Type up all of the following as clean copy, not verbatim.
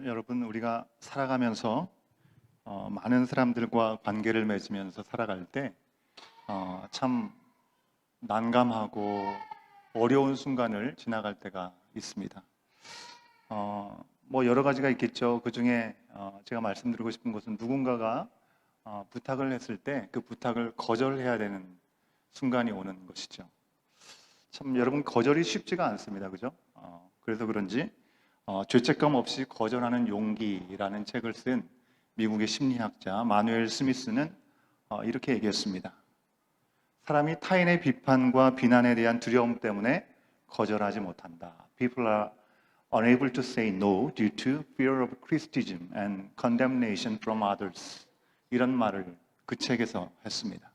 여러분, 우리가 살아가면서 많은 사람들과 관계를 맺으면서 살아갈 때 참 난감하고 어려운 순간을 지나갈 때가 있습니다. 뭐 여러 가지가 있겠죠. 그 중에 제가 말씀드리고 싶은 것은 누군가가 부탁을 했을 때 그 부탁을 거절해야 되는 순간이 오는 것이죠. 참 여러분, 거절이 쉽지가 않습니다. 그죠? 그래서 그런지 죄책감 없이 거절하는 용기라는 책을 쓴 미국의 심리학자 마누엘 스미스는 이렇게 얘기했습니다. 사람이 타인의 비판과 비난에 대한 두려움 때문에 거절하지 못한다. People are unable to say no due to fear of criticism and condemnation from others. 이런 말을 그 책에서 했습니다.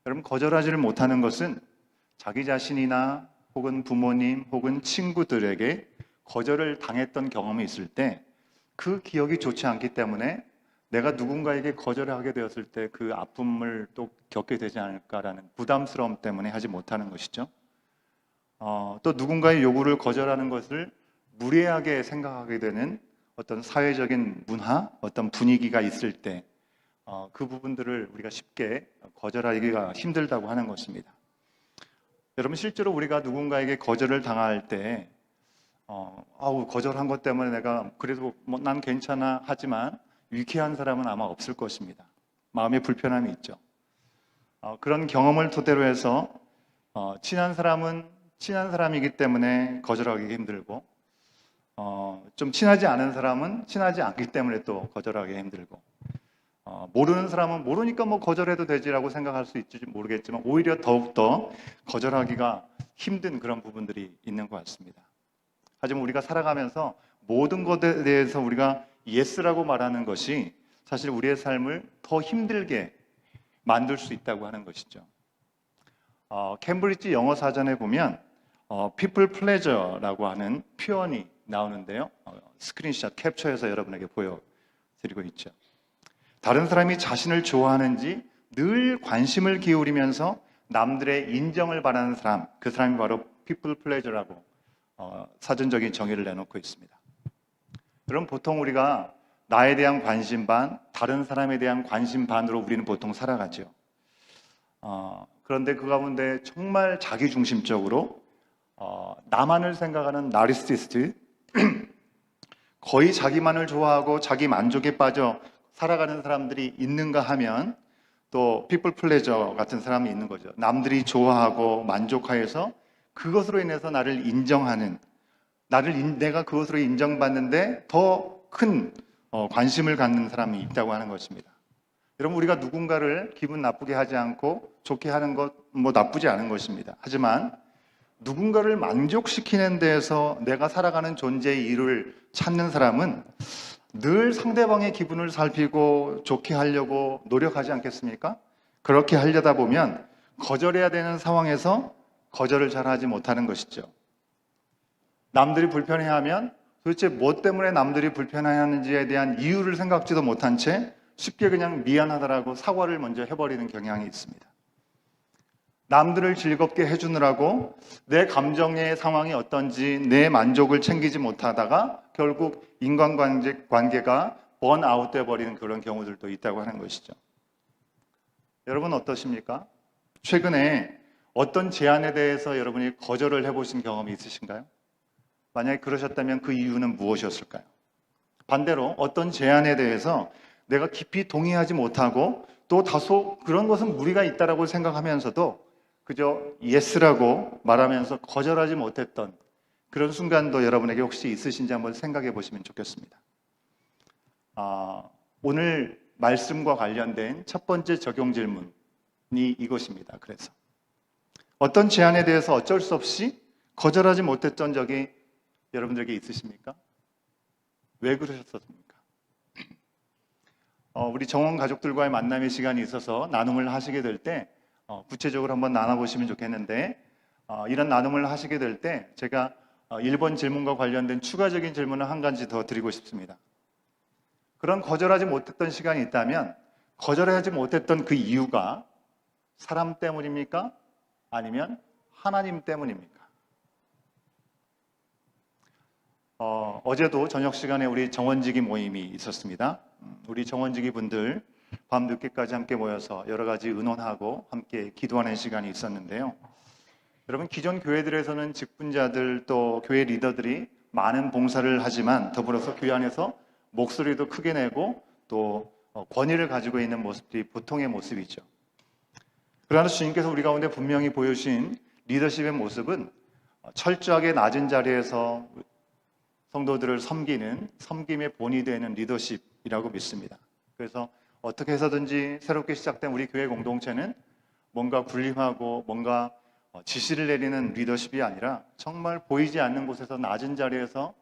여러분, 거절하지를 못하는 것은 자기 자신이나 혹은 부모님 혹은 친구들에게 거절을 당했던 경험이 있을 때 그 기억이 좋지 않기 때문에 내가 누군가에게 거절하게 되었을 때 그 아픔을 또 겪게 되지 않을까라는 부담스러움 때문에 하지 못하는 것이죠. 또 누군가의 요구를 거절하는 것을 무례하게 생각하게 되는 어떤 사회적인 문화, 어떤 분위기가 있을 때 그 부분들을 우리가 쉽게 거절하기가 힘들다고 하는 것입니다. 여러분, 실제로 우리가 누군가에게 거절을 당할 때 거절한 것 때문에 내가 그래도 난 괜찮아 하지만 유쾌한 사람은 아마 없을 것입니다. 마음에 불편함이 있죠. 그런 경험을 토대로 해서 친한 사람은 친한 사람이기 때문에 거절하기 힘들고 좀 친하지 않은 사람은 친하지 않기 때문에 또 거절하기 힘들고 모르는 사람은 모르니까 뭐 거절해도 되지라고 생각할 수 있을지 모르겠지만 오히려 더욱더 거절하기가 힘든 그런 부분들이 있는 것 같습니다. 하지만 우리가 살아가면서 모든 것에 대해서 우리가 예스라고 말하는 것이 사실 우리의 삶을 더 힘들게 만들 수 있다고 하는 것이죠. 캠브리지 영어 사전에 보면 people pleasure라고 하는 표현이 나오는데요. 스크린샷 캡처해서 여러분에게 보여드리고 있죠. 다른 사람이 자신을 좋아하는지 늘 관심을 기울이면서 남들의 인정을 바라는 사람, 그 사람이 바로 people pleasure라고 사전적인 정의를 내놓고 있습니다. 그럼 보통 우리가 나에 대한 관심 반, 다른 사람에 대한 관심 반으로 우리는 보통 살아가죠. 그런데 그 가운데 정말 자기중심적으로 나만을 생각하는 나르시시스트, 거의 자기만을 좋아하고 자기 만족에 빠져 살아가는 사람들이 있는가 하면 또 피플 플레저 같은 사람이 있는 거죠. 남들이 좋아하고 만족하여서 그것으로 인해서 나를 인정하는, 내가 그것으로 인정받는데 더 큰 관심을 갖는 사람이 있다고 하는 것입니다. 여러분, 우리가 누군가를 기분 나쁘게 하지 않고 좋게 하는 것 뭐 나쁘지 않은 것입니다. 하지만 누군가를 만족시키는 데에서 내가 살아가는 존재의 이유를 찾는 사람은 늘 상대방의 기분을 살피고 좋게 하려고 노력하지 않겠습니까? 그렇게 하려다 보면 거절해야 되는 상황에서 거절을 잘 하지 못하는 것이죠. 남들이 불편해하면 도대체 뭐 때문에 남들이 불편해하는지에 대한 이유를 생각지도 못한 채 쉽게 그냥 미안하다라고 사과를 먼저 해버리는 경향이 있습니다. 남들을 즐겁게 해주느라고 내 감정의 상황이 어떤지 내 만족을 챙기지 못하다가 결국 인간관계가 번아웃 돼버리는 그런 경우들도 있다고 하는 것이죠. 여러분 어떠십니까? 최근에 어떤 제안에 대해서 여러분이 거절을 해보신 경험이 있으신가요? 만약에 그러셨다면 그 이유는 무엇이었을까요? 반대로 어떤 제안에 대해서 내가 깊이 동의하지 못하고 또 다소 그런 것은 무리가 있다라고 생각하면서도 그저 예스라고 말하면서 거절하지 못했던 그런 순간도 여러분에게 혹시 있으신지 한번 생각해 보시면 좋겠습니다. 오늘 말씀과 관련된 첫 번째 적용 질문이 이것입니다. 그래서 어떤 제안에 대해서 어쩔 수 없이 거절하지 못했던 적이 여러분들에게 있으십니까? 왜 그러셨습니까? 우리 정원 가족들과의 만남의 시간이 있어서 나눔을 하시게 될 때 구체적으로 한번 나눠보시면 좋겠는데 이런 나눔을 하시게 될 때 제가 1번 질문과 관련된 추가적인 질문을 한 가지 더 드리고 싶습니다. 그런 거절하지 못했던 시간이 있다면 거절하지 못했던 그 이유가 사람 때문입니까? 아니면 하나님 때문입니까? 어제도 저녁 시간에 우리 정원지기 모임이 있었습니다. 우리 정원지기 분들 밤 늦게까지 함께 모여서 여러 가지 의논하고 함께 기도하는 시간이 있었는데요. 여러분, 기존 교회들에서는 직분자들 또 교회 리더들이 많은 봉사를 하지만 더불어서 교회 안에서 목소리도 크게 내고 또 권위를 가지고 있는 모습들이 보통의 모습이죠. 그러나 주님께서 우리 가운데 분명히 보여주신 리더십의 모습은 철저하게 낮은 자리에서 성도들을 섬기는 섬김의 본이 되는 리더십이라고 믿습니다. 그래서 어떻게 해서든지 새롭게 시작된 우리 교회 공동체는 뭔가 군림하고 뭔가 지시를 내리는 리더십이 아니라 정말 보이지 않는 곳에서 낮은 자리에서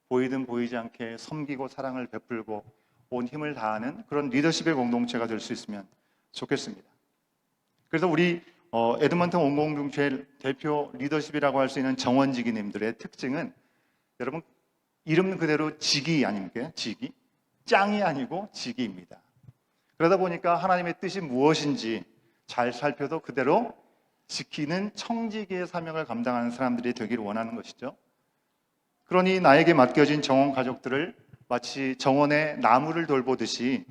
보이든 보이지 않게 섬기고 사랑을 베풀고 온 힘을 다하는 그런 리더십의 공동체가 될 수 있으면 좋겠습니다. 그래서 우리 에드먼턴 온공동체 대표 리더십이라고 할 수 있는 정원지기님들의 특징은 여러분 이름 그대로 지기 아닙니까? 지기? 짱이 아니고 지기입니다. 그러다 보니까 하나님의 뜻이 무엇인지 잘 살펴서 그대로 지키는 청지기의 사명을 감당하는 사람들이 되기를 원하는 것이죠. 그러니 나에게 맡겨진 정원 가족들을 마치 정원의 나무를 돌보듯이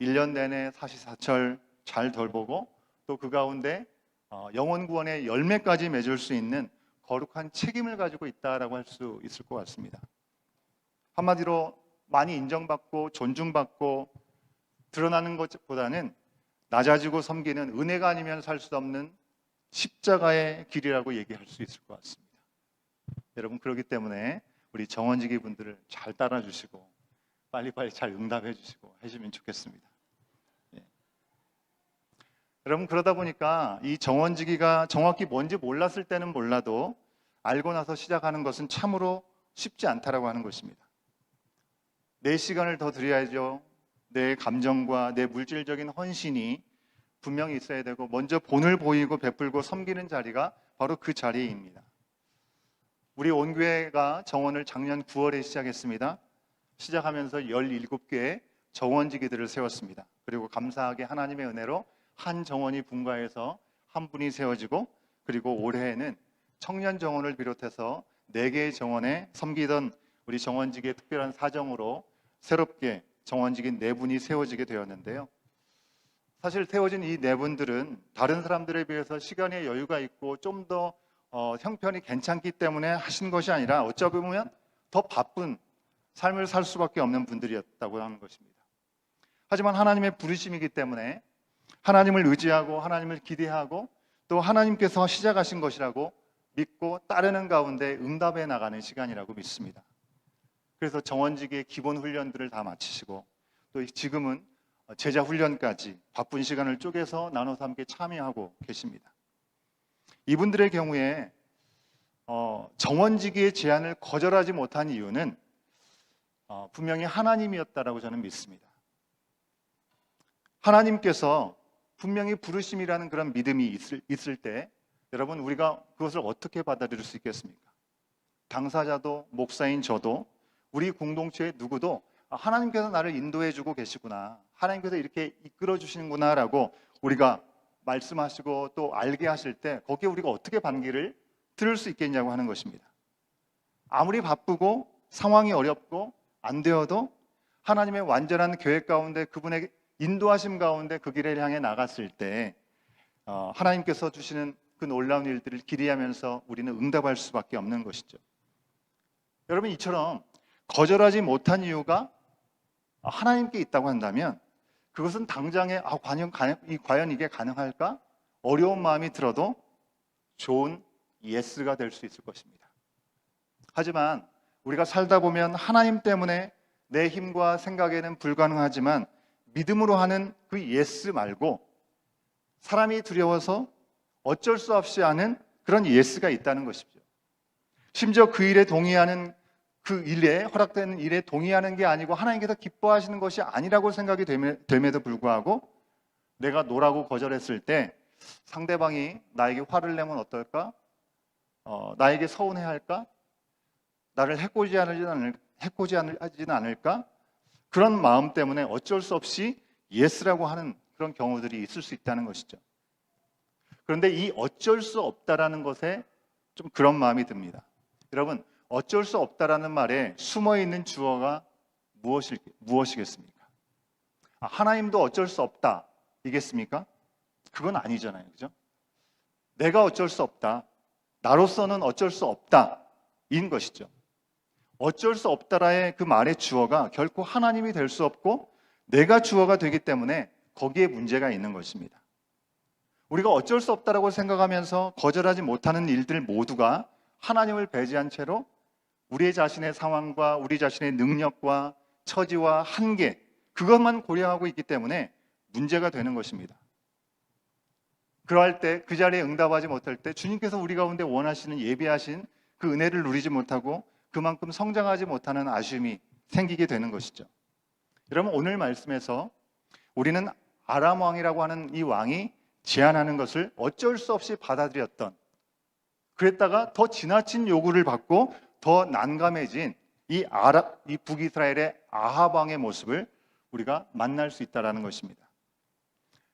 1년 내내 사시사철 잘 돌보고 또 그 가운데 영혼 구원의 열매까지 맺을 수 있는 거룩한 책임을 가지고 있다라고 할 수 있을 것 같습니다. 한마디로 많이 인정받고 존중받고 드러나는 것보다는 낮아지고 섬기는 은혜가 아니면 살 수 없는 십자가의 길이라고 얘기할 수 있을 것 같습니다. 여러분, 그렇기 때문에 우리 정원지기 분들을 잘 따라주시고 빨리빨리 잘 응답해 주시고 하시면 좋겠습니다. 여러분, 그러다 보니까 이 정원지기가 정확히 뭔지 몰랐을 때는 몰라도 알고 나서 시작하는 것은 참으로 쉽지 않다라고 하는 것입니다. 내 시간을 더 드려야죠. 내 감정과 내 물질적인 헌신이 분명히 있어야 되고 먼저 본을 보이고 베풀고 섬기는 자리가 바로 그 자리입니다. 우리 온교회가 정원을 작년 9월에 시작했습니다. 시작하면서 17개의 정원지기들을 세웠습니다. 그리고 감사하게 하나님의 은혜로 한 정원이 분가해서 한 분이 세워지고 그리고 올해에는 청년 정원을 비롯해서 4개의 정원에 섬기던 우리 정원지기의 특별한 사정으로 새롭게 정원지기 4분이 세워지게 되었는데요. 사실 세워진 이 4분들은 다른 사람들에 비해서 시간의 여유가 있고 좀 더 형편이 괜찮기 때문에 하신 것이 아니라 어찌 보면 더 바쁜 삶을 살 수밖에 없는 분들이었다고 하는 것입니다. 하지만 하나님의 부르심이기 때문에 하나님을 의지하고 하나님을 기대하고 또 하나님께서 시작하신 것이라고 믿고 따르는 가운데 응답해 나가는 시간이라고 믿습니다. 그래서 정원지기의 기본 훈련들을 다 마치시고 또 지금은 제자 훈련까지 바쁜 시간을 쪼개서 나눠서 함께 참여하고 계십니다. 이분들의 경우에 정원지기의 제안을 거절하지 못한 이유는 분명히 하나님이었다라고 저는 믿습니다. 하나님께서 분명히 부르심이라는 그런 믿음이 있을 때 여러분 우리가 그것을 어떻게 받아들일 수 있겠습니까? 당사자도 목사인 저도 우리 공동체의 누구도 하나님께서 나를 인도해 주고 계시구나, 하나님께서 이렇게 이끌어 주시는구나 라고 우리가 말씀하시고 또 알게 하실 때 거기에 우리가 어떻게 반기를 들을 수 있겠냐고 하는 것입니다. 아무리 바쁘고 상황이 어렵고 안 되어도 하나님의 완전한 계획 가운데 그분의 인도하심 가운데 그 길을 향해 나갔을 때 하나님께서 주시는 그 놀라운 일들을 기대하면서 우리는 응답할 수밖에 없는 것이죠. 여러분, 이처럼 거절하지 못한 이유가 하나님께 있다고 한다면 그것은 당장에 과연 이게 가능할까? 어려운 마음이 들어도 좋은 예스가 될 수 있을 것입니다. 하지만 우리가 살다 보면 하나님 때문에 내 힘과 생각에는 불가능하지만 믿음으로 하는 그 예스 말고 사람이 두려워서 어쩔 수 없이 하는 그런 예스가 있다는 것이죠. 심지어 그 일에 동의하는 그 일에 허락되는 일에 동의하는 게 아니고 하나님께서 기뻐하시는 것이 아니라고 생각이 됨에도 불구하고 내가 노라고 거절했을 때 상대방이 나에게 화를 내면 어떨까? 나에게 서운해할까? 나를 해코지하지는 않을까? 그런 마음 때문에 어쩔 수 없이 예스라고 하는 그런 경우들이 있을 수 있다는 것이죠. 그런데 이 어쩔 수 없다라는 것에 좀 그런 마음이 듭니다. 여러분, 어쩔 수 없다라는 말에 숨어 있는 주어가 무엇이겠습니까? 하나님도 어쩔 수 없다 이겠습니까? 그건 아니잖아요. 그죠? 내가 어쩔 수 없다. 나로서는 어쩔 수 없다. 인 것이죠. 어쩔 수 없다라의 그 말의 주어가 결코 하나님이 될 수 없고 내가 주어가 되기 때문에 거기에 문제가 있는 것입니다. 우리가 어쩔 수 없다라고 생각하면서 거절하지 못하는 일들 모두가 하나님을 배제한 채로 우리 자신의 상황과 우리 자신의 능력과 처지와 한계 그것만 고려하고 있기 때문에 문제가 되는 것입니다. 그러할 때 그 자리에 응답하지 못할 때 주님께서 우리 가운데 원하시는 예비하신 그 은혜를 누리지 못하고 그만큼 성장하지 못하는 아쉬움이 생기게 되는 것이죠. 여러분 오늘 말씀에서 우리는 아람 왕이라고 하는 이 왕이 제안하는 것을 어쩔 수 없이 받아들였던 그랬다가 더 지나친 요구를 받고 더 난감해진 이 북이스라엘의 아합 왕의 모습을 우리가 만날 수 있다는 것입니다.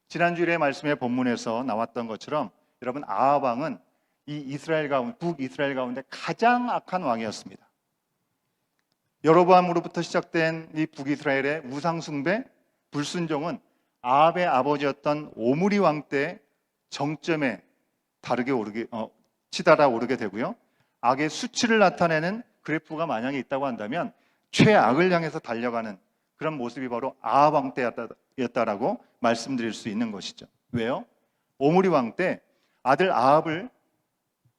지난주일의 말씀의 본문에서 나왔던 것처럼 여러분 아합 왕은 북이스라엘 가운데 가장 악한 왕이었습니다. 여로보암으로부터 시작된 이 북이스라엘의 우상숭배, 불순종은 아합의 아버지였던 오므리 왕 때 정점에 치달아 오르게 되고요. 악의 수치를 나타내는 그래프가 만약에 있다고 한다면 최악을 향해서 달려가는 그런 모습이 바로 아합 왕 때였다라고 말씀드릴 수 있는 것이죠. 왜요? 오므리 왕 때 아들 아합을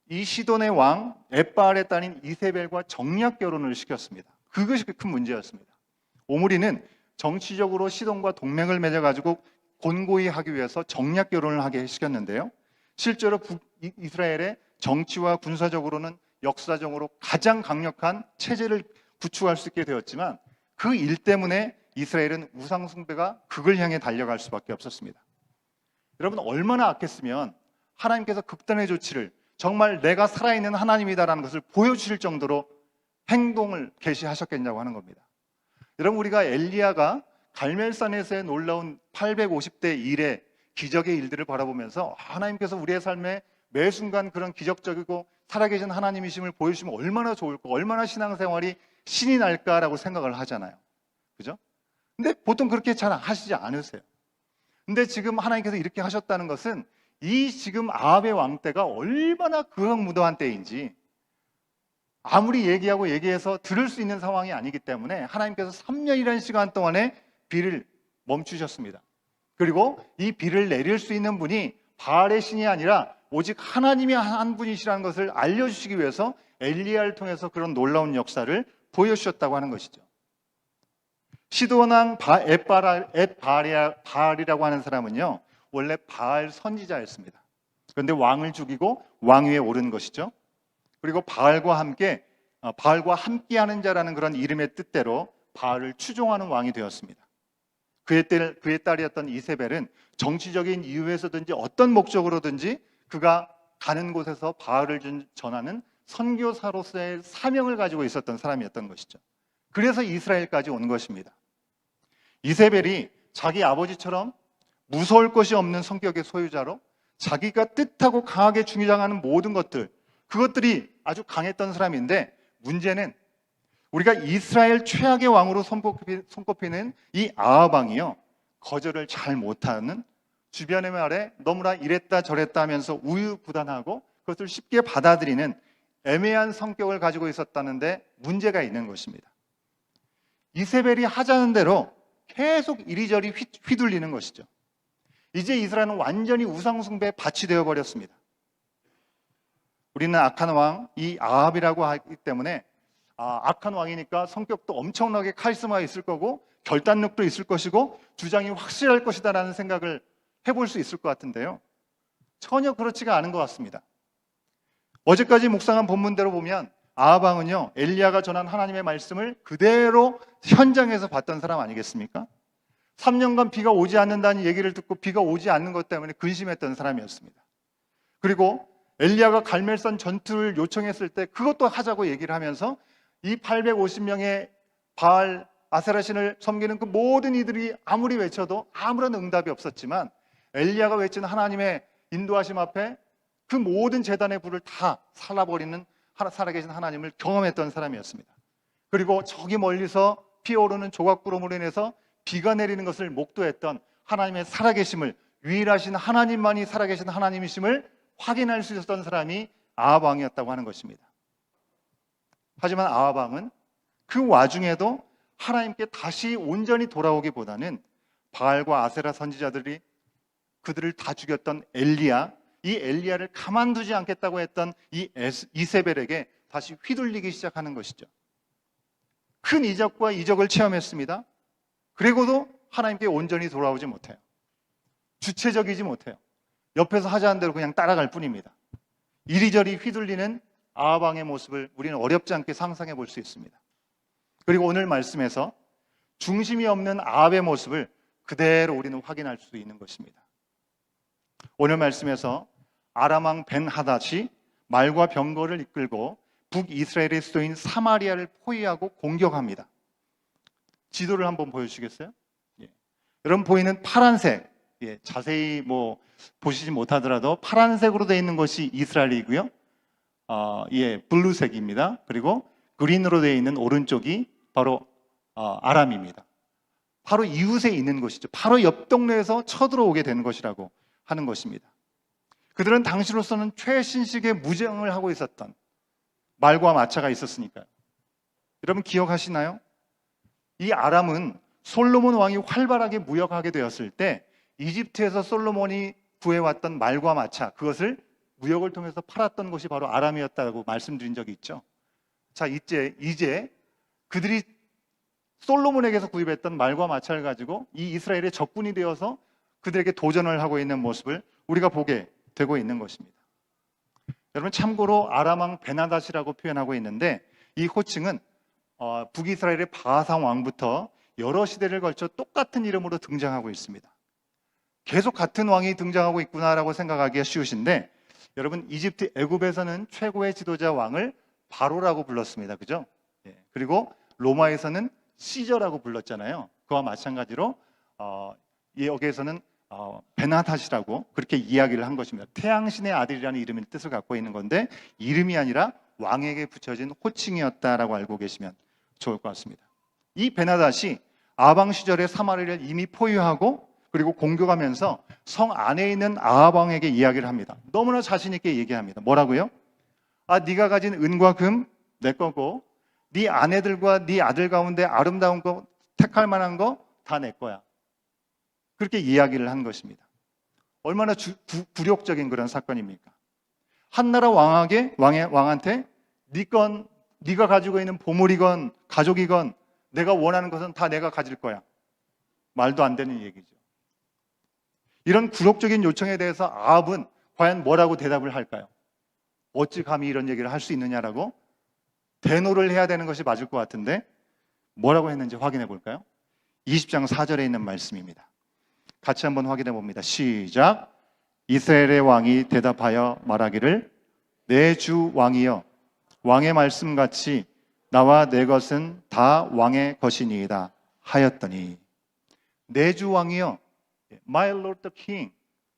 이 시돈의 왕 엣바알의 딸인 이세벨과 정략 결혼을 시켰습니다. 그것이 큰 문제였습니다. 오므리는 정치적으로 시돈과 동맹을 맺어가지고 곤고히 하기 위해서 정략 결혼을 하게 시켰는데요. 실제로 북이스라엘의 정치와 군사적으로는 역사적으로 가장 강력한 체제를 구축할 수 있게 되었지만 그 일 때문에 이스라엘은 우상숭배가 극을 향해 달려갈 수밖에 없었습니다. 여러분 얼마나 악했으면 하나님께서 극단의 조치를 정말 내가 살아있는 하나님이다라는 것을 보여주실 정도로 행동을 개시하셨겠냐고 하는 겁니다. 여러분 우리가 엘리야가 갈멜산에서의 놀라운 850대 일의 기적의 일들을 바라보면서 하나님께서 우리의 삶에 매 순간 그런 기적적이고 살아계신 하나님이심을 보여주시면 얼마나 좋을까, 얼마나 신앙생활이 신이 날까라고 생각을 하잖아요. 그죠? 근데 보통 그렇게 잘 하시지 않으세요. 근데 지금 하나님께서 이렇게 하셨다는 것은 이 지금 아합의 왕 때가 얼마나 극악무도한 때인지 아무리 얘기해서 들을 수 있는 상황이 아니기 때문에 하나님께서 3년이라는 시간 동안에 비를 멈추셨습니다. 그리고 이 비를 내릴 수 있는 분이 바알의 신이 아니라 오직 하나님이 한 분이시라는 것을 알려주시기 위해서 엘리야를 통해서 그런 놀라운 역사를 보여주셨다고 하는 것이죠. 시돈 왕 엣바알이라고 하는 사람은요 원래 바알 선지자였습니다. 그런데 왕을 죽이고 왕위에 오른 것이죠. 그리고 바알과 함께하는 자라는 그런 이름의 뜻대로 바알을 추종하는 왕이 되었습니다. 그의 딸이었던 이세벨은 정치적인 이유에서든지 어떤 목적으로든지 그가 가는 곳에서 바알을 전하는 선교사로서의 사명을 가지고 있었던 사람이었던 것이죠. 그래서 이스라엘까지 온 것입니다. 이세벨이 자기 아버지처럼 무서울 것이 없는 성격의 소유자로 자기가 뜻하고 강하게 주장하는 모든 그것들이 아주 강했던 사람인데 문제는 우리가 이스라엘 최악의 왕으로 손꼽히는 이 아합 왕이요 거절을 잘 못하는 주변의 말에 너무나 이랬다 저랬다 하면서 우유부단하고 그것을 쉽게 받아들이는 애매한 성격을 가지고 있었다는데 문제가 있는 것입니다. 이세벨이 하자는 대로 계속 이리저리 휘둘리는 것이죠. 이제 이스라엘은 완전히 우상숭배에 밭이 되어버렸습니다. 우리는 악한 왕, 이 아합이라고 하기 때문에 악한 왕이니까 성격도 엄청나게 카리스마가 있을 거고 결단력도 있을 것이고 주장이 확실할 것이다라는 생각을 해볼 수 있을 것 같은데요. 전혀 그렇지가 않은 것 같습니다. 어제까지 묵상한 본문대로 보면 아합 왕은요 엘리야가 전한 하나님의 말씀을 그대로 현장에서 봤던 사람 아니겠습니까? 3년간 비가 오지 않는다는 얘기를 듣고 비가 오지 않는 것 때문에 근심했던 사람이었습니다. 그리고 엘리야가 갈멜산 전투를 요청했을 때 그것도 하자고 얘기를 하면서 이 850명의 바알 아세라 신을 섬기는 그 모든 이들이 아무리 외쳐도 아무런 응답이 없었지만 엘리야가 외친 하나님의 인도하심 앞에 그 모든 제단의 불을 다 살라버리는 살아계신 하나님을 경험했던 사람이었습니다. 그리고 저기 멀리서 피어오르는 조각구름으로 인해서 비가 내리는 것을 목도했던 하나님의 살아계심을, 유일하신 하나님만이 살아계신 하나님이심을 확인할 수 있었던 사람이 아합 왕이었다고 하는 것입니다. 하지만 아합 왕은 그 와중에도 하나님께 다시 온전히 돌아오기보다는 바알과 아세라 선지자들이 그들을 다 죽였던 엘리야, 이 엘리야를 가만두지 않겠다고 했던 이 이세벨에게 다시 휘둘리기 시작하는 것이죠. 큰 이적과 이적을 체험했습니다. 그리고도 하나님께 온전히 돌아오지 못해요. 주체적이지 못해요. 옆에서 하자는 대로 그냥 따라갈 뿐입니다. 이리저리 휘둘리는 아합 왕의 모습을 우리는 어렵지 않게 상상해 볼 수 있습니다. 그리고 오늘 말씀에서 중심이 없는 아합의 모습을 그대로 우리는 확인할 수 있는 것입니다. 오늘 말씀에서 아람 왕 벤하닷이 말과 병거를 이끌고 북이스라엘의 수도인 사마리아를 포위하고 공격합니다. 지도를 한번 보여주시겠어요? 여러분 보이는 파란색, 자세히 보시지 못하더라도 파란색으로 되어 있는 것이 이스라엘이고요. 블루색입니다. 그리고 그린으로 되어 있는 오른쪽이 바로 아람입니다. 바로 이웃에 있는 것이죠. 바로 옆 동네에서 쳐들어오게 되는 것이라고 하는 것입니다. 그들은 당시로서는 최신식의 무장을 하고 있었던 말과 마차가 있었으니까요. 여러분 기억하시나요? 이 아람은 솔로몬 왕이 활발하게 무역하게 되었을 때 이집트에서 솔로몬이 구해왔던 말과 마차, 그것을 무역을 통해서 팔았던 것이 바로 아람이었다고 말씀드린 적이 있죠. 자, 이제 그들이 솔로몬에게서 구입했던 말과 마차를 가지고 이 이스라엘의 적군이 되어서 그들에게 도전을 하고 있는 모습을 우리가 보게 되고 있는 것입니다. 여러분 참고로 아람 왕 베나닷이라고 표현하고 있는데 이 호칭은 북이스라엘의 바하상 왕부터 여러 시대를 걸쳐 똑같은 이름으로 등장하고 있습니다. 계속 같은 왕이 등장하고 있구나라고 생각하기가 쉬우신데 여러분 이집트 애굽에서는 최고의 지도자 왕을 바로라고 불렀습니다. 그죠? 그리고 로마에서는 시저라고 불렀잖아요. 그와 마찬가지로 여기에서는 베나닷이라고 그렇게 이야기를 한 것입니다. 태양신의 아들이라는 이름의 뜻을 갖고 있는 건데 이름이 아니라 왕에게 붙여진 호칭이었다라고 알고 계시면 좋을 것 같습니다. 이 베나닷이 아방 시절에 사마리아를 이미 포위하고 그리고 공격하면서 성 안에 있는 아합 왕에게 이야기를 합니다. 너무나 자신 있게 얘기합니다. 뭐라고요? 네가 가진 은과 금 내 거고 네 아내들과 네 아들 가운데 아름다운 거 택할 만한 거 다 내 거야. 그렇게 이야기를 한 것입니다. 얼마나 굴욕적인 그런 사건입니까? 한나라 왕한테 네가 가지고 있는 보물이건 가족이건 내가 원하는 것은 다 내가 가질 거야. 말도 안 되는 얘기죠. 이런 굴욕적인 요청에 대해서 아합은 과연 뭐라고 대답을 할까요? 어찌 감히 이런 얘기를 할 수 있느냐라고 대노를 해야 되는 것이 맞을 것 같은데 뭐라고 했는지 확인해 볼까요? 20장 4절에 있는 말씀입니다. 같이 한번 확인해 봅니다. 시작. 이스라엘의 왕이 대답하여 말하기를 내 주 왕이여 왕의 말씀같이 나와 내 것은 다 왕의 것이니이다 하였더니 내 주 왕이여 My Lord the King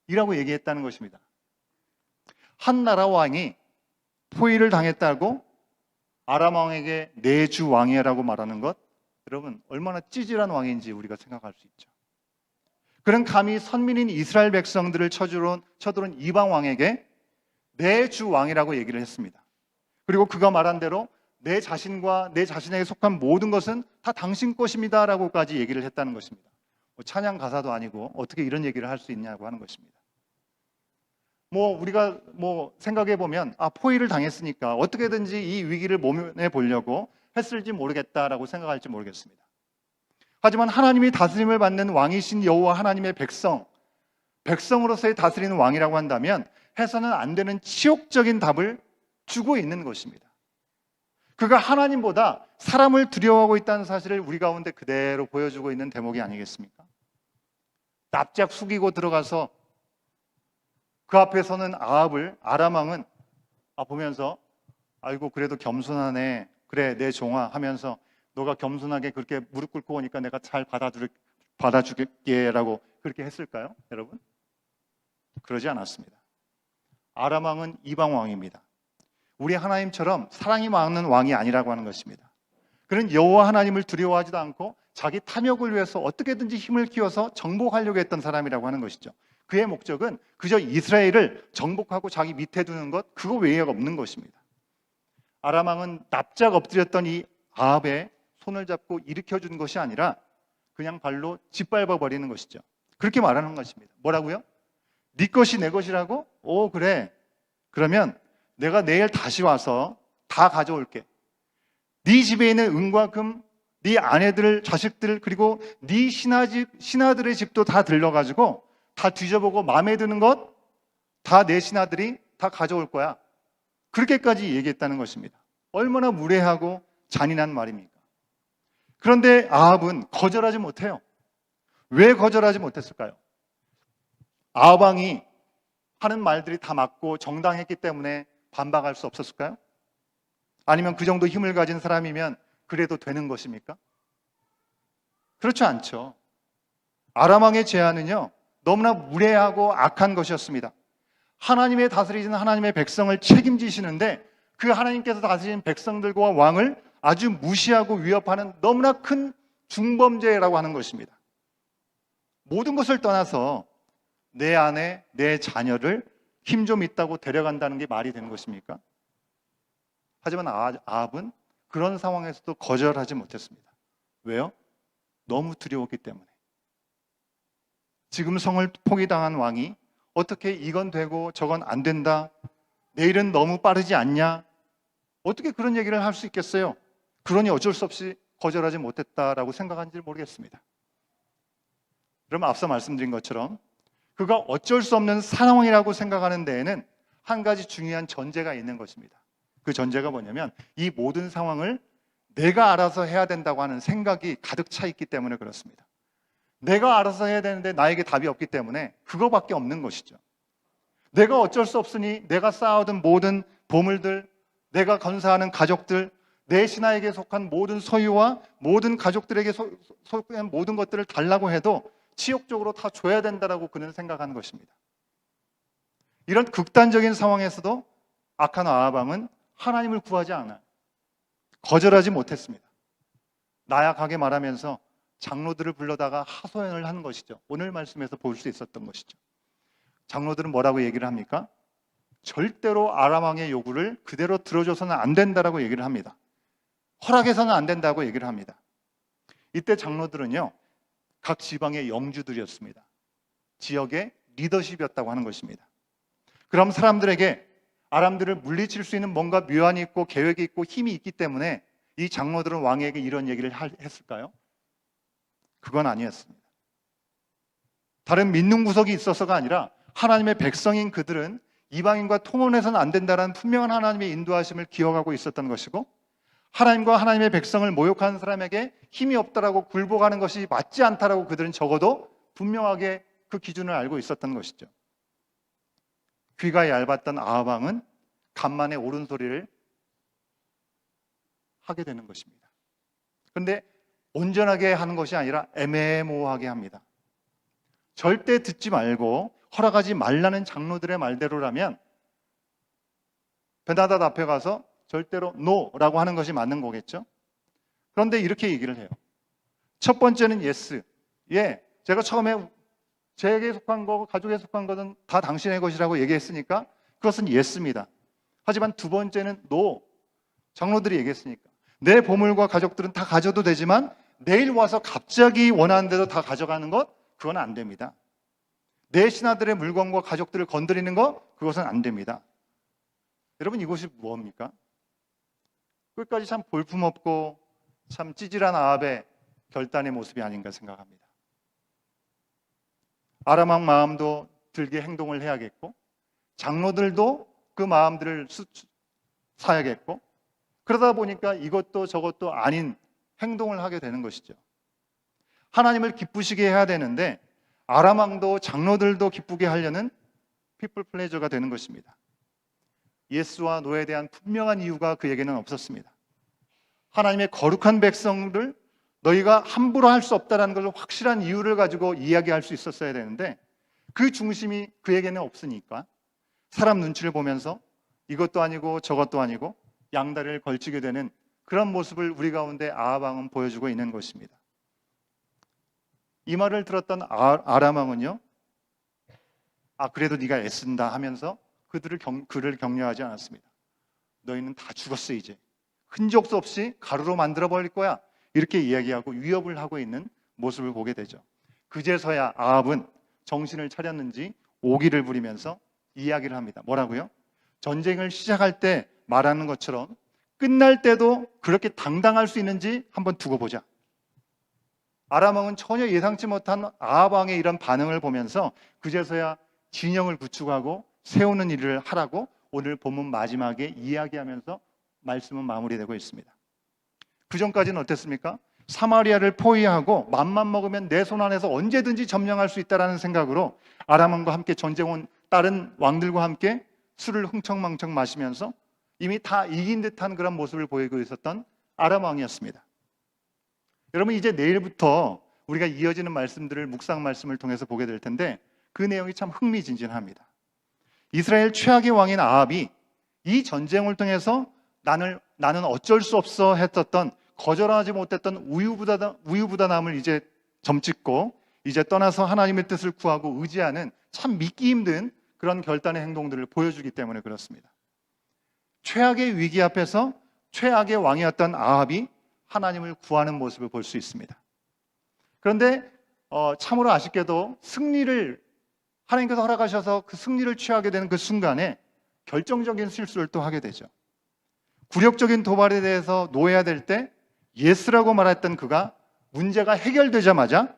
이라고 얘기했다는 것입니다. 한 나라 왕이 포위를 당했다고 아람 왕에게 내 주 왕이라고 말하는 것 여러분 얼마나 찌질한 왕인지 우리가 생각할 수 있죠. 그는 감히 선민인 이스라엘 백성들을 쳐들어온 이방 왕에게 내 주 왕이라고 얘기를 했습니다. 그리고 그가 말한 대로 내 자신과 내 자신에게 속한 모든 것은 다 당신 것입니다 라고까지 얘기를 했다는 것입니다. 찬양 가사도 아니고 어떻게 이런 얘기를 할 수 있냐고 하는 것입니다. 우리가 생각해 보면 포위를 당했으니까 어떻게든지 이 위기를 모면해 보려고 했을지 모르겠다라고 생각할지 모르겠습니다. 하지만 하나님이 다스림을 받는 왕이신 여호와 하나님의 백성으로서의 다스리는 왕이라고 한다면 해서는 안 되는 치욕적인 답을 주고 있는 것입니다. 그가 하나님보다 사람을 두려워하고 있다는 사실을 우리 가운데 그대로 보여주고 있는 대목이 아니겠습니까? 납작 숙이고 들어가서 그 앞에 서는 아람 왕은 보면서 아이고 그래도 겸손하네, 그래 내 종아 하면서 너가 겸손하게 그렇게 무릎 꿇고 오니까 내가 잘 받아줄게라고 그렇게 했을까요? 여러분? 그러지 않았습니다. 아람 왕은 이방 왕입니다. 우리 하나님처럼 사랑이 많은 왕이 아니라고 하는 것입니다. 그는 여호와 하나님을 두려워하지도 않고 자기 탐욕을 위해서 어떻게든지 힘을 키워서 정복하려고 했던 사람이라고 하는 것이죠. 그의 목적은 그저 이스라엘을 정복하고 자기 밑에 두는 것, 그거 외에 없는 것입니다. 아람 왕은 납작 엎드렸던 이 아합의 손을 잡고 일으켜준 것이 아니라 그냥 발로 짓밟아 버리는 것이죠. 그렇게 말하는 것입니다. 뭐라고요? 네 것이 내 것이라고? 오, 그래. 그러면 내가 내일 다시 와서 다 가져올게. 네 집에 있는 은과 금, 네 아내들, 자식들, 그리고 네 신하들의 집도 다 들러가지고 다 뒤져보고 마음에 드는 것 다 내 신하들이 다 가져올 거야. 그렇게까지 얘기했다는 것입니다. 얼마나 무례하고 잔인한 말입니까? 그런데 아합은 거절하지 못해요. 왜 거절하지 못했을까요? 아합 왕이 하는 말들이 다 맞고 정당했기 때문에 반박할 수 없었을까요? 아니면 그 정도 힘을 가진 사람이면 그래도 되는 것입니까? 그렇지 않죠. 아람 왕의 제안은요, 너무나 무례하고 악한 것이었습니다. 하나님의 다스리시는 하나님의 백성을 책임지시는데 그 하나님께서 다스리는 백성들과 왕을 아주 무시하고 위협하는 너무나 큰 중범죄라고 하는 것입니다. 모든 것을 떠나서 내 아내, 내 자녀를 힘 좀 있다고 데려간다는 게 말이 되는 것입니까? 하지만 아합은 그런 상황에서도 거절하지 못했습니다. 왜요? 너무 두려웠기 때문에. 지금 성을 포기당한 왕이 어떻게 이건 되고 저건 안 된다, 내일은 너무 빠르지 않냐, 어떻게 그런 얘기를 할 수 있겠어요? 그러니 어쩔 수 없이 거절하지 못했다라고 생각한지 모르겠습니다. 그럼 앞서 말씀드린 것처럼 그가 어쩔 수 없는 상황이라고 생각하는 데에는 한 가지 중요한 전제가 있는 것입니다. 그 전제가 뭐냐면 이 모든 상황을 내가 알아서 해야 된다고 하는 생각이 가득 차 있기 때문에 그렇습니다. 내가 알아서 해야 되는데 나에게 답이 없기 때문에 그거밖에 없는 것이죠. 내가 어쩔 수 없으니 내가 쌓아둔 모든 보물들, 내가 건사하는 가족들, 내 신하에게 속한 모든 소유와 모든 가족들에게 속한 모든 것들을 달라고 해도 치욕적으로 다 줘야 된다라고 그는 생각하는 것입니다. 이런 극단적인 상황에서도 악한 아합 왕은 하나님을 구하지 않아요. 거절하지 못했습니다. 나약하게 말하면서 장로들을 불러다가 하소연을 하는 것이죠. 오늘 말씀에서 볼 수 있었던 것이죠. 장로들은 뭐라고 얘기를 합니까? 절대로 아람 왕의 요구를 그대로 들어줘서는 안 된다라고 얘기를 합니다. 허락해서는 안 된다고 얘기를 합니다. 이때 장로들은요, 각 지방의 영주들이었습니다. 지역의 리더십이었다고 하는 것입니다. 그럼 사람들에게 아람들을 물리칠 수 있는 뭔가 묘안이 있고 계획이 있고 힘이 있기 때문에 이 장로들은 왕에게 이런 얘기를 했을까요? 그건 아니었습니다. 다른 믿는 구석이 있어서가 아니라 하나님의 백성인 그들은 이방인과 통혼해서는 안 된다는 분명한 하나님의 인도하심을 기억하고 있었던 것이고, 하나님과 하나님의 백성을 모욕하는 사람에게 힘이 없다라고 굴복하는 것이 맞지 않다라고 그들은 적어도 분명하게 그 기준을 알고 있었던 것이죠. 귀가 얇았던 아합 왕은 간만에 옳은 소리를 하게 되는 것입니다. 그런데 온전하게 하는 것이 아니라 애매모호하게 합니다. 절대 듣지 말고 허락하지 말라는 장로들의 말대로라면 베나닷 앞에 가서 절대로 NO라고 하는 것이 맞는 거겠죠? 그런데 이렇게 얘기를 해요. 첫 번째는 yes. 예, 제가 처음에 제에게 속한 거, 가족에 속한 것은 다 당신의 것이라고 얘기했으니까 그것은 yes입니다. 하지만 두 번째는 no. 장로들이 얘기했으니까 내 보물과 가족들은 다 가져도 되지만 내일 와서 갑자기 원하는 대로 다 가져가는 것, 그건 안 됩니다. 내 신하들의 물건과 가족들을 건드리는 것, 그것은 안 됩니다. 여러분, 이것이 무엇입니까? 끝까지 참 볼품없고 참 찌질한 아합의 결단의 모습이 아닌가 생각합니다. 아람 왕 마음도 들게 행동을 해야겠고, 장로들도 그 마음들을 사야겠고, 그러다 보니까 이것도 저것도 아닌 행동을 하게 되는 것이죠. 하나님을 기쁘시게 해야 되는데 아람 왕도 장로들도 기쁘게 하려는 피플 플레저가 되는 것입니다. 예스와 노에 대한 분명한 이유가 그에게는 없었습니다. 하나님의 거룩한 백성들, 너희가 함부로 할 수 없다는 것을 확실한 이유를 가지고 이야기할 수 있었어야 되는데 그 중심이 그에게는 없으니까 사람 눈치를 보면서 이것도 아니고 저것도 아니고 양다리를 걸치게 되는 그런 모습을 우리 가운데 아합 왕은 보여주고 있는 것입니다. 이 말을 들었던 아람 왕은요, 그래도 네가 애쓴다 하면서 그를 격려하지 않았습니다. 너희는 다 죽었어. 이제 흔적도 없이 가루로 만들어 버릴 거야. 이렇게 이야기하고 위협을 하고 있는 모습을 보게 되죠. 그제서야 아합은 정신을 차렸는지 오기를 부리면서 이야기를 합니다. 뭐라고요? 전쟁을 시작할 때 말하는 것처럼 끝날 때도 그렇게 당당할 수 있는지 한번 두고 보자. 아람 왕은 전혀 예상치 못한 아합 왕의 이런 반응을 보면서 그제서야 진영을 구축하고 세우는 일을 하라고 오늘 본문 마지막에 이야기하면서 말씀은 마무리되고 있습니다. 그 전까지는 어땠습니까? 사마리아를 포위하고 맘만 먹으면 내 손 안에서 언제든지 점령할 수 있다는 생각으로 아람 왕과 함께 전쟁 온 다른 왕들과 함께 술을 흥청망청 마시면서 이미 다 이긴 듯한 그런 모습을 보이고 있었던 아람 왕이었습니다. 여러분, 이제 내일부터 우리가 이어지는 말씀들을 묵상 말씀을 통해서 보게 될 텐데 그 내용이 참 흥미진진합니다. 이스라엘 최악의 왕인 아합이 이 전쟁을 통해서 나는 어쩔 수 없어 했었던, 거절하지 못했던 우유부단함을 이제 점찍고 이제 떠나서 하나님의 뜻을 구하고 의지하는 참 믿기 힘든 그런 결단의 행동들을 보여주기 때문에 그렇습니다. 최악의 위기 앞에서 최악의 왕이었던 아합이 하나님을 구하는 모습을 볼 수 있습니다. 그런데 참으로 아쉽게도 하나님께서 허락하셔서 그 승리를 취하게 되는 그 순간에 결정적인 실수를 또 하게 되죠. 굴욕적인 도발에 대해서 놓여야 될 때 예스라고 말했던 그가 문제가 해결되자마자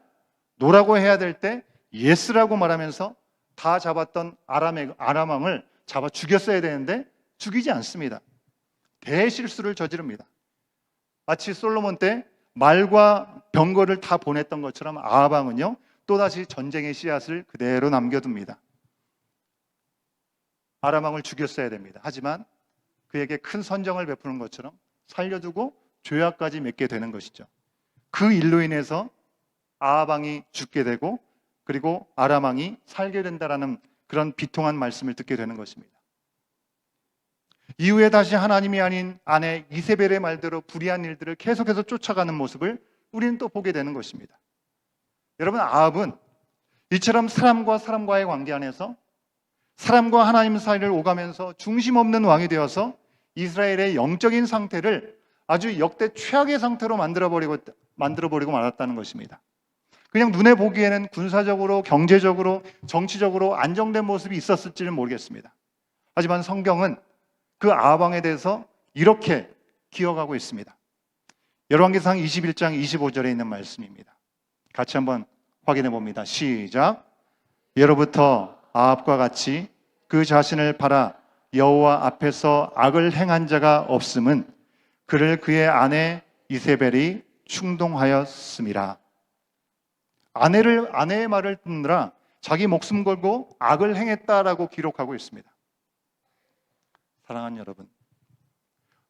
노라고 해야 될 때 예스라고 말하면서 다 잡았던 아람 왕을 잡아 죽였어야 되는데 죽이지 않습니다. 대실수를 저지릅니다. 마치 솔로몬 때 말과 병거를 다 보냈던 것처럼 아합 왕은요, 또다시 전쟁의 씨앗을 그대로 남겨둡니다. 아람 왕을 죽였어야 됩니다. 하지만 그에게 큰 선정을 베푸는 것처럼 살려두고 죄악까지 맺게 되는 것이죠. 그 일로 인해서 아합 왕이 죽게 되고 그리고 아람 왕이 살게 된다라는 그런 비통한 말씀을 듣게 되는 것입니다. 이후에 다시 하나님이 아닌 아내 이세벨의 말대로 불의한 일들을 계속해서 쫓아가는 모습을 우리는 또 보게 되는 것입니다. 여러분, 아합은 이처럼 사람과 사람과의 관계 안에서 사람과 하나님 사이를 오가면서 중심 없는 왕이 되어서 이스라엘의 영적인 상태를 아주 역대 최악의 상태로 만들어버리고 말았다는 것입니다. 그냥 눈에 보기에는 군사적으로, 경제적으로, 정치적으로 안정된 모습이 있었을지는 모르겠습니다. 하지만 성경은 그 아합 왕에 대해서 이렇게 기억하고 있습니다. 열왕기상 21장 25절에 있는 말씀입니다. 같이 한번 확인해 봅니다. 시작. 예로부터 아합과 같이 그 자신을 팔아 여호와 앞에서 악을 행한 자가 없음은 그를 그의 아내 이세벨이 충동하였음이라. 아내의 말을 듣느라 자기 목숨 걸고 악을 행했다라고 기록하고 있습니다. 사랑하는 여러분,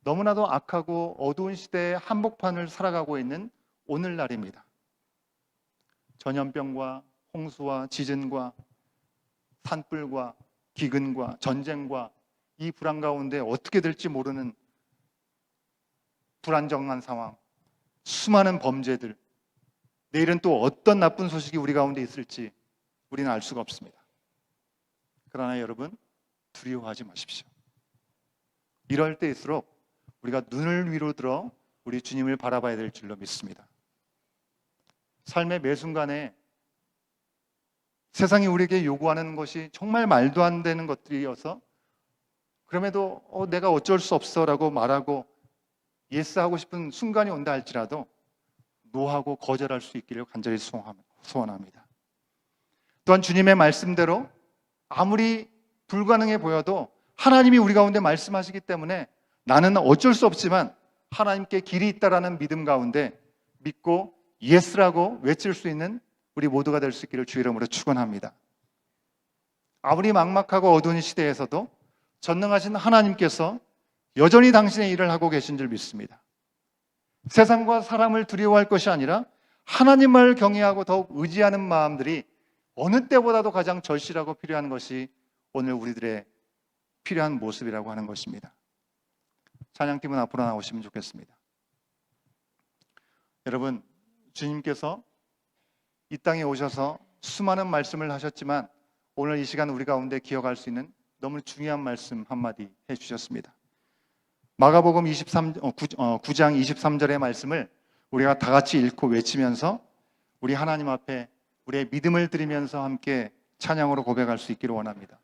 너무나도 악하고 어두운 시대의 한복판을 살아가고 있는 오늘날입니다. 전염병과 홍수와 지진과 산불과 기근과 전쟁과 이 불안 가운데 어떻게 될지 모르는 불안정한 상황, 수많은 범죄들, 내일은 또 어떤 나쁜 소식이 우리 가운데 있을지 우리는 알 수가 없습니다. 그러나 여러분, 두려워하지 마십시오. 이럴 때일수록 우리가 눈을 위로 들어 우리 주님을 바라봐야 될 줄로 믿습니다. 삶의 매 순간에 세상이 우리에게 요구하는 것이 정말 말도 안 되는 것들이어서 그럼에도 내가 어쩔 수 없어 라고 말하고 예스하고 싶은 순간이 온다 할지라도 노하고 거절할 수 있기를 간절히 소원합니다. 또한 주님의 말씀대로 아무리 불가능해 보여도 하나님이 우리 가운데 말씀하시기 때문에 나는 어쩔 수 없지만 하나님께 길이 있다라는 믿음 가운데 믿고 예스라고 외칠 수 있는 우리 모두가 될 수 있기를 주 이름으로 축원합니다. 아무리 막막하고 어두운 시대에서도 전능하신 하나님께서 여전히 당신의 일을 하고 계신 줄 믿습니다. 세상과 사람을 두려워할 것이 아니라 하나님을 경외하고 더욱 의지하는 마음들이 어느 때보다도 가장 절실하고 필요한 것이 오늘 우리들의 필요한 모습이라고 하는 것입니다. 찬양팀은 앞으로 나오시면 좋겠습니다. 여러분, 주님께서 이 땅에 오셔서 수많은 말씀을 하셨지만 오늘 이 시간 우리 가운데 기억할 수 있는 너무 중요한 말씀 한마디 해주셨습니다. 마가복음 9장 23절의 말씀을 우리가 다 같이 읽고 외치면서 우리 하나님 앞에 우리의 믿음을 드리면서 함께 찬양으로 고백할 수 있기를 원합니다.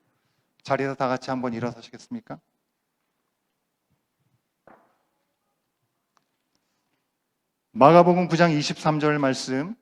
자리에서 다 같이 한번 일어서시겠습니까? 마가복음 9장 23절 말씀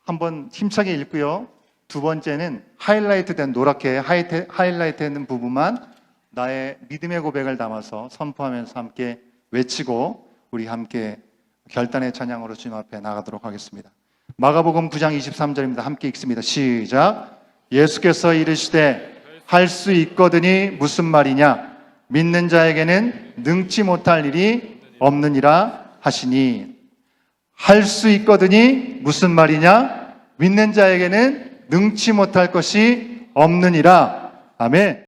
한번 힘차게 읽고요. 두 번째는 하이라이트된 노랗게 하이라이트된 부분만 나의 믿음의 고백을 담아서 선포하면서 함께 외치고 우리 함께 결단의 찬양으로 주님 앞에 나가도록 하겠습니다. 마가복음 9장 23절입니다. 함께 읽습니다. 시작. 예수께서 이르시되 할 수 있거든이 무슨 말이냐? 믿는 자에게는 능치 못할 일이 없느니라 하시니. 할 수 있거든이 무슨 말이냐? 믿는 자에게는 능치 못할 것이 없느니라. 아멘.